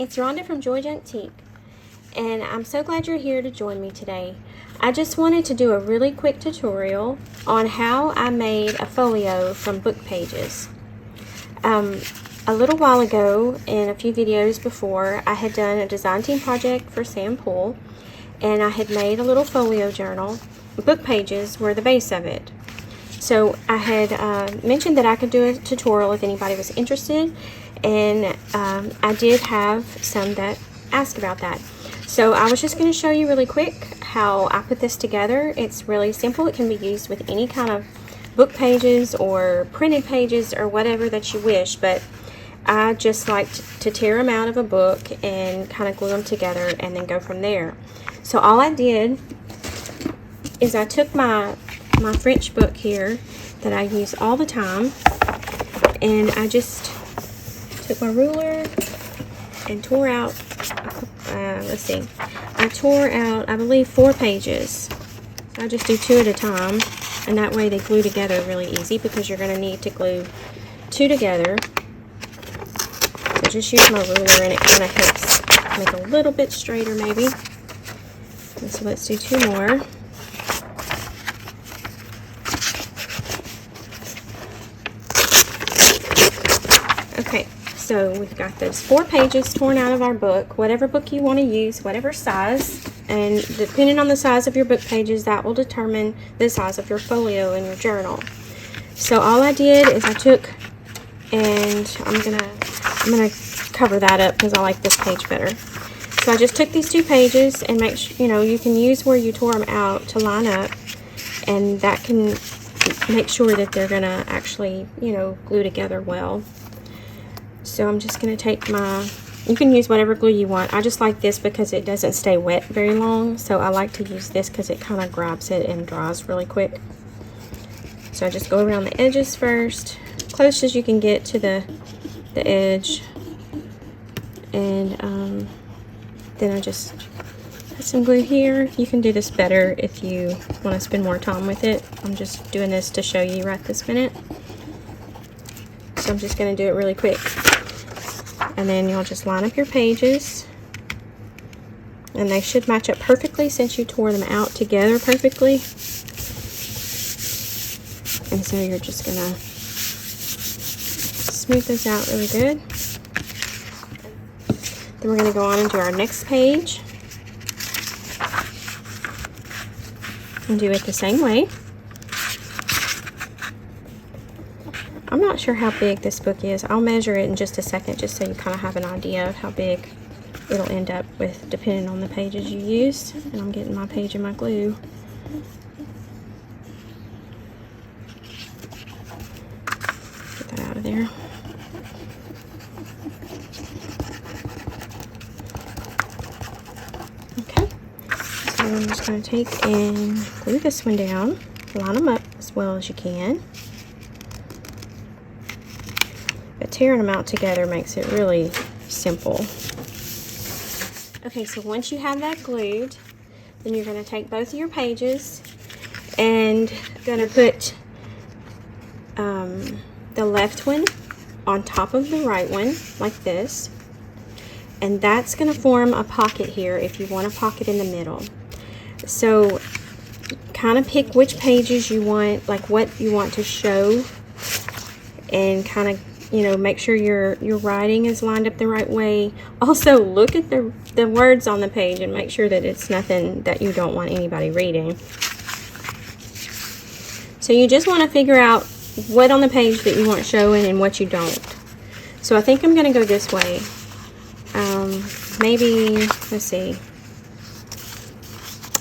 It's Rhonda from Georgia Antique, and I'm so glad you're here to join me today. I just wanted to do a really quick tutorial on how I made a folio from book pages. A little while ago, in a few videos before, I had done a design team project for Sam Poole, and I had made a little folio journal. Book pages were the base of it. So I had mentioned that I could do a tutorial if anybody was interested, and I did have some that asked about that. So I was just going to show you really quick how I put this together. It's really simple. It can be used with any kind of book pages or printed pages or whatever that you wish, but I just like to tear them out of a book and kind of glue them together and then go from there. So all I did is I took my French book here that I use all the time, and I just took my ruler and tore out, I tore out, I believe, 4 pages. I just do 2 at a time, and that way they glue together really easy because you're going to need to glue 2 together. So just use my ruler, and it kind of helps make a little bit straighter maybe. And so let's do 2 more. Okay, so we've got those 4 pages torn out of our book, whatever book you want to use, whatever size, and depending on the size of your book pages, that will determine the size of your folio in your journal. So all I did is I took, and I'm gonna cover that up because I like this page better. So I just took these 2 pages and make sure, you know, you can use where you tore them out to line up, and that can make sure that they're gonna actually, you know, glue together well. So I'm just going to take you can use whatever glue you want. I just like this because it doesn't stay wet very long. So I like to use this because it kind of grabs it and dries really quick. So I just go around the edges first, close as you can get to the edge. And then I just put some glue here. You can do this better if you want to spend more time with it. I'm just doing this to show you right this minute. So I'm just going to do it really quick. And then you'll just line up your pages. And they should match up perfectly since you tore them out together perfectly. And so you're just going to smooth those out really good. Then we're going to go on and do our next page. And do it the same way. I'm not sure how big this book is. I'll measure it in just a second just so you kind of have an idea of how big it'll end up with depending on the pages you used. And I'm getting my page and my glue. Get that out of there. Okay. So I'm just going to take and glue this one down. Line them up as well as you can. But tearing them out together makes it really simple. Okay, so once you have that glued, then you're going to take both of your pages and going to put the left one on top of the right one, like this. And that's going to form a pocket here if you want a pocket in the middle. So kind of pick which pages you want, like what you want to show, and kind of, you know, make sure your writing is lined up the right way. Also, look at the words on the page and make sure that it's nothing that you don't want anybody reading. So you just want to figure out what on the page that you want showing and what you don't. So I think I'm going to go this way. Maybe, let's see.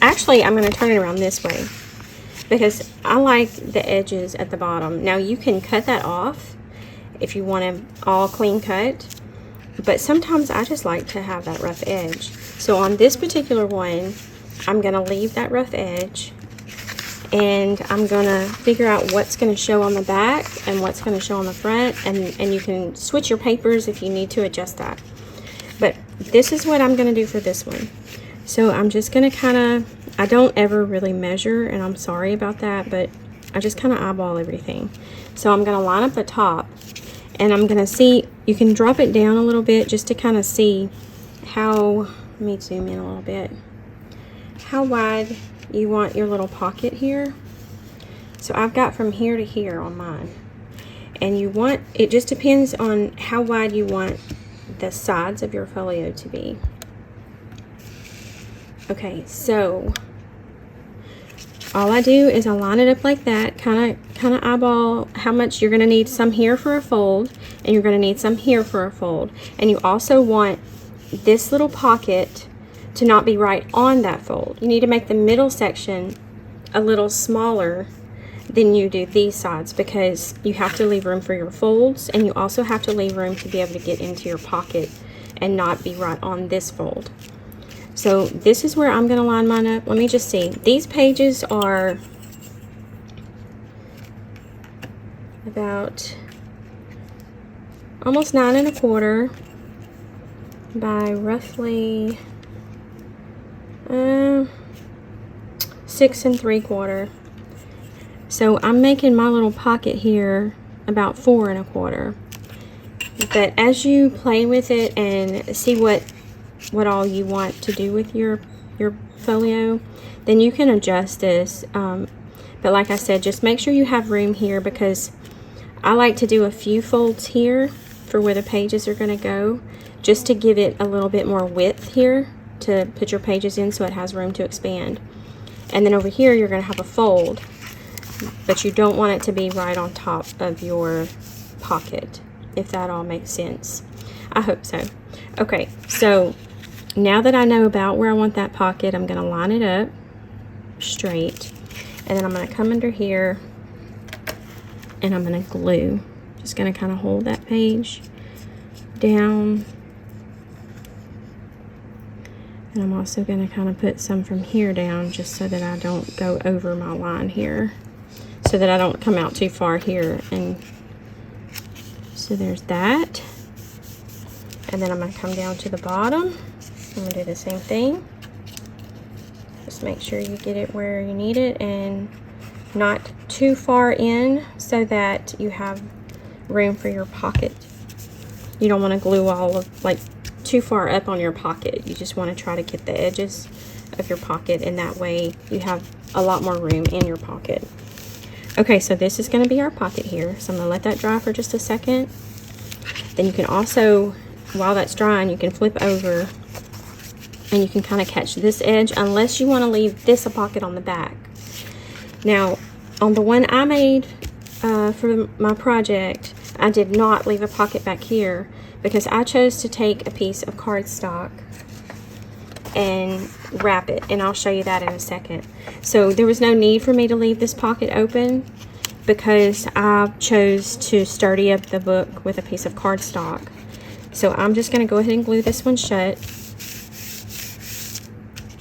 Actually, I'm going to turn it around this way because I like the edges at the bottom. Now you can cut that off if you want them all clean cut, but sometimes I just like to have that rough edge. So on this particular one, I'm going to leave that rough edge, and I'm going to figure out what's going to show on the back and what's going to show on the front, and you can switch your papers if you need to adjust that. But this is what I'm going to do for this one. So I'm just going to kind of, I don't ever really measure, and I'm sorry about that, but I just kind of eyeball everything. So I'm going to line up the top, and I'm going to see, you can drop it down a little bit just to kind of see let me zoom in a little bit, how wide you want your little pocket here. So I've got from here to here on mine. And it just depends on how wide you want the sides of your folio to be. Okay, so all I do is I line it up like that, kind of eyeball how much you're going to need. Some here for a fold, and you're going to need some here for a fold. And you also want this little pocket to not be right on that fold. You need to make the middle section a little smaller than you do these sides, because you have to leave room for your folds, and you also have to leave room to be able to get into your pocket and not be right on this fold. So this is where I'm going to line mine up. Let me just see. These pages are about almost 9 1/4 by roughly 6 3/4. So I'm making my little pocket here about 4 1/4. But as you play with it and see what all you want to do with your folio, then you can adjust this. But like I said, just make sure you have room here, because I like to do a few folds here for where the pages are going to go, just to give it a little bit more width here to put your pages in, so it has room to expand. And then over here you're going to have a fold, but you don't want it to be right on top of your pocket, if that all makes sense. I hope so. Okay, so now that I know about where I want that pocket, I'm going to line it up straight, and then I'm going to come under here and I'm going to glue. Just going to kind of hold that page down, and I'm also going to kind of put some from here down, just so that I don't go over my line here, so that I don't come out too far here. And so there's that. And then I'm going to come down to the bottom. I'm going to do the same thing. Just make sure you get it where you need it and not too far in, so that you have room for your pocket. You don't want to glue all of, like, too far up on your pocket. You just want to try to get the edges of your pocket, and that way you have a lot more room in your pocket. Okay, so this is going to be our pocket here. So I'm going to let that dry for just a second. Then you can also, while that's drying, you can flip over and you can kind of catch this edge, unless you want to leave this a pocket on the back. Now, on the one I made for my project, I did not leave a pocket back here, because I chose to take a piece of cardstock and wrap it, and I'll show you that in a second. So there was no need for me to leave this pocket open, because I chose to sturdy up the book with a piece of cardstock. So I'm just going to go ahead and glue this one shut.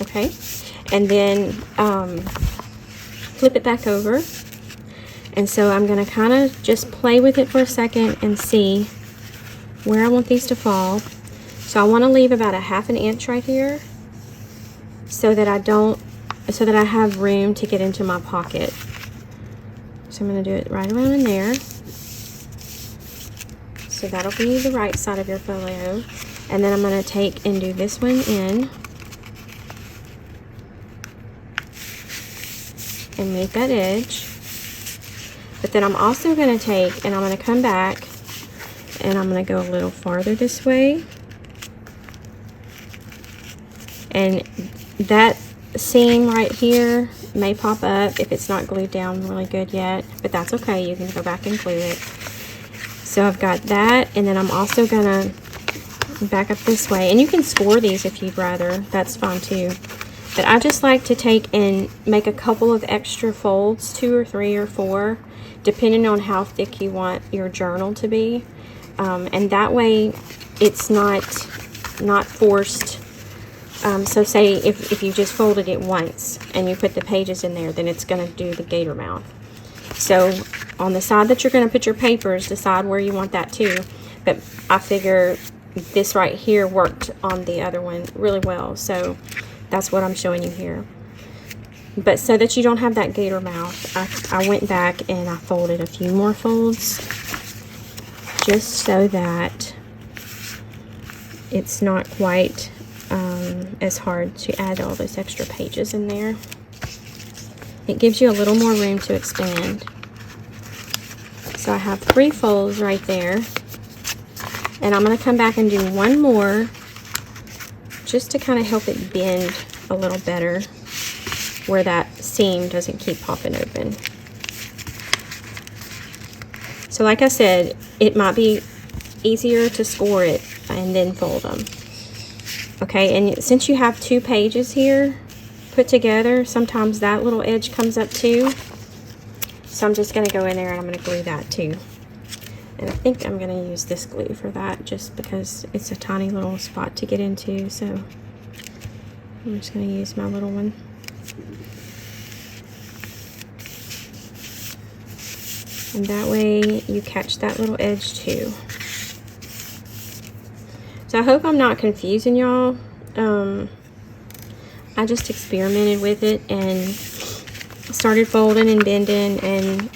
Okay, and then flip it back over. And so I'm going to kind of just play with it for a second and see where I want these to fall. So I want to leave about a 1/2 inch right here, so that I have room to get into my pocket. So I'm going to do it right around in there. So that'll be the right side of your folio. And then I'm going to take and do this one in and meet that edge. But then I'm also going to take and I'm going to come back and I'm going to go a little farther this way. And that seam right here may pop up if it's not glued down really good yet, but that's okay. You can go back and glue it. So I've got that, and then I'm also going to back up this way. And you can score these if you'd rather. That's fine too. But I just like to take and make a couple of extra folds, 2 or 3 or 4, depending on how thick you want your journal to be. And that way it's not forced. So say if you just folded it once and you put the pages in there, then it's going to do the gator mouth. So on the side that you're going to put your papers, decide where you want that too. But I figure this right here worked on the other one really well. So that's what I'm showing you here. But so that you don't have that gator mouth, I went back and I folded a few more folds, just so that it's not quite as hard to add all those extra pages in there. It gives you a little more room to expand. So I have 3 folds right there, and I'm going to come back and do one more just to kind of help it bend a little better where that seam doesn't keep popping open. So like I said, it might be easier to score it and then fold them. Okay, and since you have 2 pages here put together, sometimes that little edge comes up too. So I'm just going to go in there and I'm going to glue that too. And I think I'm going to use this glue for that just because it's a tiny little spot to get into. So I'm just going to use my little one. And that way you catch that little edge too. So I hope I'm not confusing y'all. I just experimented with it and started folding and bending, and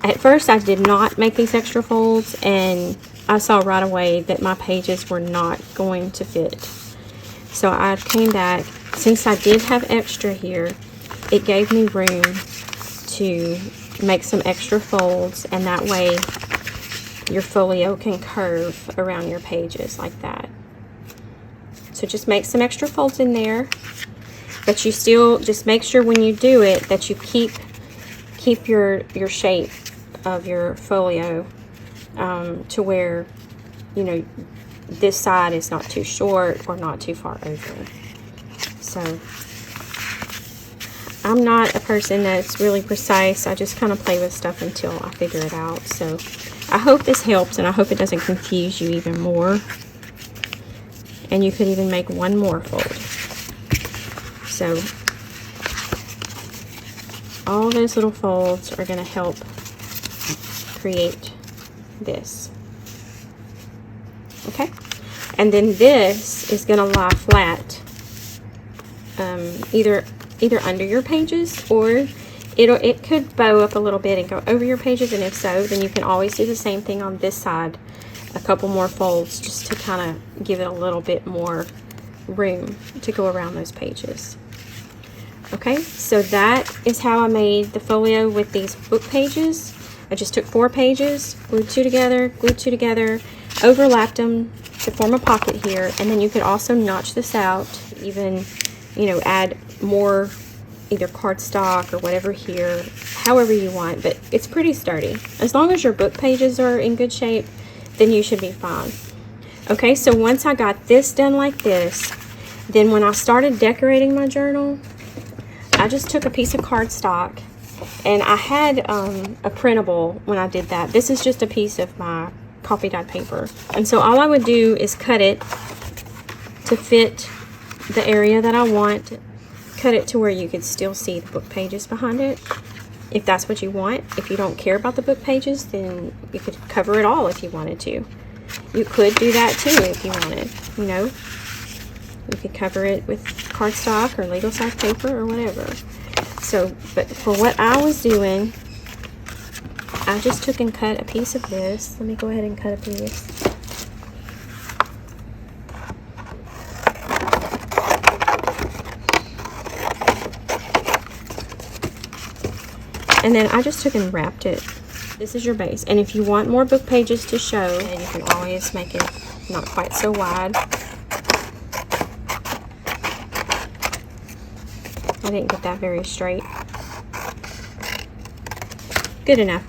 at first I did not make these extra folds, and I saw right away that my pages were not going to fit. So I came back. Since I did have extra here, it gave me room to make some extra folds, and that way your folio can curve around your pages like that. So just make some extra folds in there, but you still just make sure when you do it that you keep your shape of your folio to where, you know, this side is not too short or not too far over. So I'm not a person that's really precise. I just kind of play with stuff until I figure it out. So I hope this helps, and I hope it doesn't confuse you even more. And you could even make one more fold. So all those little folds are going to help create this. Okay? And then this is going to lie flat, either under your pages, or it could bow up a little bit and go over your pages, and if so, then you can always do the same thing on this side, a couple more folds just to kind of give it a little bit more room to go around those pages. Okay, so that is how I made the folio with these book pages. I just took 4 pages, glued 2 together, overlapped them to form a pocket here, and then you could also notch this out, even, you know, add more either cardstock or whatever here, however you want, but it's pretty sturdy. As long as your book pages are in good shape, then you should be fine. Okay, so once I got this done like this, then when I started decorating my journal, I just took a piece of cardstock, and I had a printable when I did that. This is just a piece of my coffee dyed paper, and so all I would do is cut it to fit the area that I want. Cut it to where you could still see the book pages behind it, if that's what you want. If you don't care about the book pages, then you could cover it all if you wanted to. You could do that too if you wanted, you know. You could cover it with cardstock or legal size paper or whatever. So, but for what I was doing, I just took and cut a piece of this. Let me go ahead and cut a piece. And then I just took and wrapped it. This is your base. And if you want more book pages to show, then you can always make it not quite so wide. I didn't get that very straight. Good enough.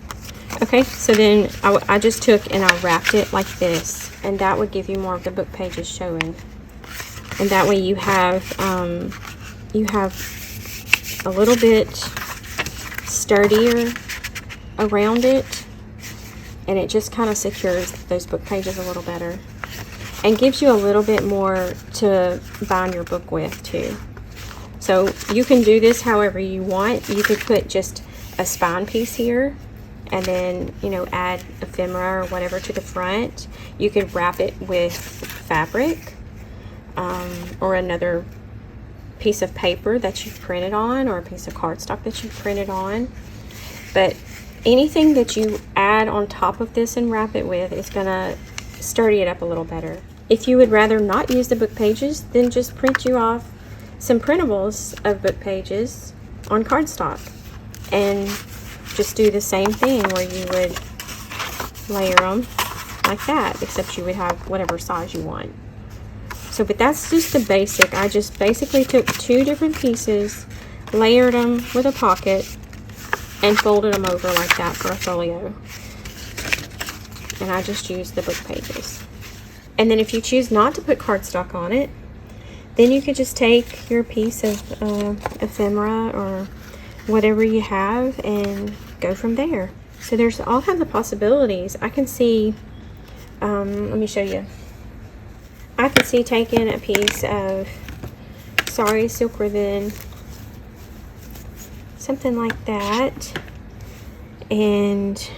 Okay, so then I just took and I wrapped it like this, and that would give you more of the book pages showing. And that way you have a little bit sturdier around it, and it just kind of secures those book pages a little better and gives you a little bit more to bind your book with too. So you can do this however you want. You could put just a spine piece here and then, you know, add ephemera or whatever to the front. You could wrap it with fabric or another piece of paper that you printed on, or a piece of cardstock that you printed on. But anything that you add on top of this and wrap it with is gonna sturdy it up a little better. if you would rather not use the book pages, then just print you off some printables of book pages on cardstock and just do the same thing where you would layer them like that, except you would have whatever size you want. So, but that's just the basic. I just basically took 2 different pieces, layered them with a pocket, and folded them over like that for a folio. And I just used the book pages. And then if you choose not to put cardstock on it, then you could just take your piece of ephemera or whatever you have and go from there. So there's all kinds of possibilities. I can see, let me show you. I can see taking a piece of sorry silk ribbon, something like that, and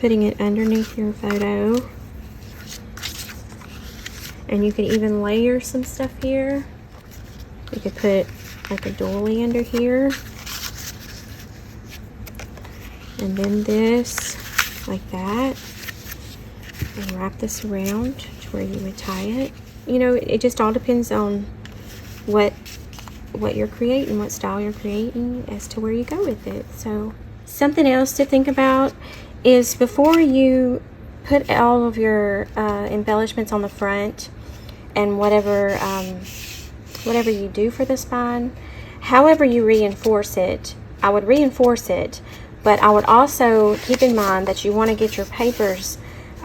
putting it underneath your photo. And you could even layer some stuff here. You could put like a doily under here. And then this, like that. And wrap this around to where you would tie it. You know, it just all depends on what you're creating, what style you're creating, as to where you go with it. So something else to think about is before you put all of your embellishments on the front and whatever you do for the spine, however you reinforce it, I would reinforce it, but I would also keep in mind that you want to get your papers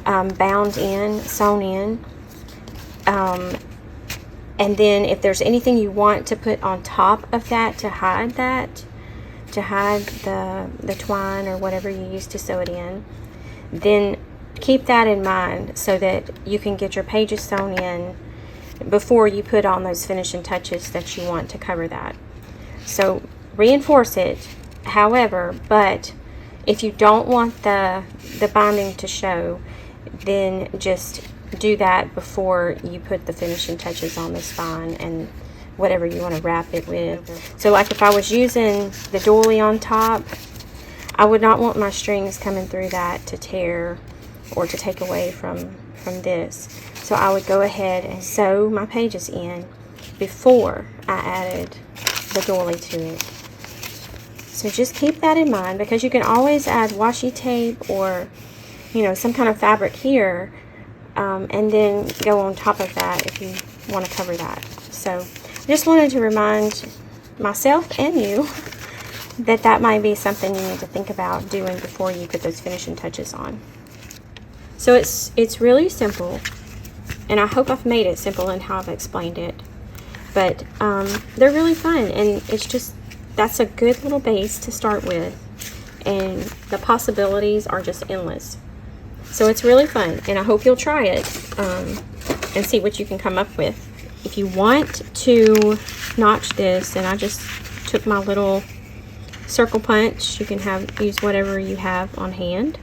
bound in, sewn in, and then if there's anything you want to put on top of that to hide the twine or whatever you use to sew it in, then keep that in mind so that you can get your pages sewn in before you put on those finishing touches that you want to cover that. So reinforce it, however, but if you don't want the binding to show, then just do that before you put the finishing touches on the spine and whatever you want to wrap it with. So like if I was using the doily on top, I would not want my strings coming through that to tear or to take away from this. So I would go ahead and sew my pages in before I added the doily to it. So just keep that in mind, because you can always add washi tape or, you know, some kind of fabric here, and then go on top of that if you want to cover that. So I just wanted to remind myself and you that might be something you need to think about doing before you put those finishing touches on. So it's really simple, and I hope I've made it simple in how I've explained it. But they're really fun, and it's just, that's a good little base to start with, and the possibilities are just endless. So it's really fun, and I hope you'll try it and see what you can come up with. If you want to notch this, and I just took my little circle punch, you can use whatever you have on hand,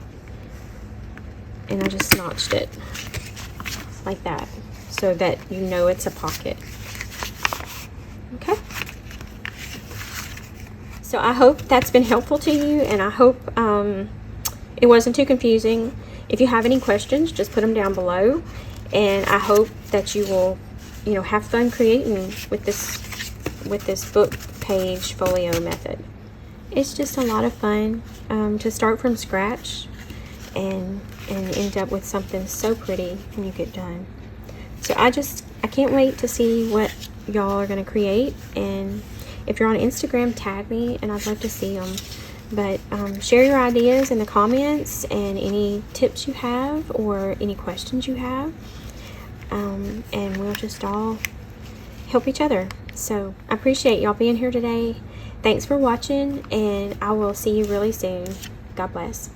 and I just notched it like that so that you know it's a pocket. Okay, so I hope that's been helpful to you, and I hope it wasn't too confusing. If you have any questions, just put them down below, and I hope that you will, you know, have fun creating with this book page folio method. It's just a lot of fun to start from scratch and end up with something so pretty when you get done. So I can't wait to see what y'all are going to create, and if you're on Instagram, tag me and I'd love to see them. But share your ideas in the comments and any tips you have or any questions you have, and we'll just all help each other. So I appreciate y'all being here today. Thanks for watching, and I will see you really soon. God bless.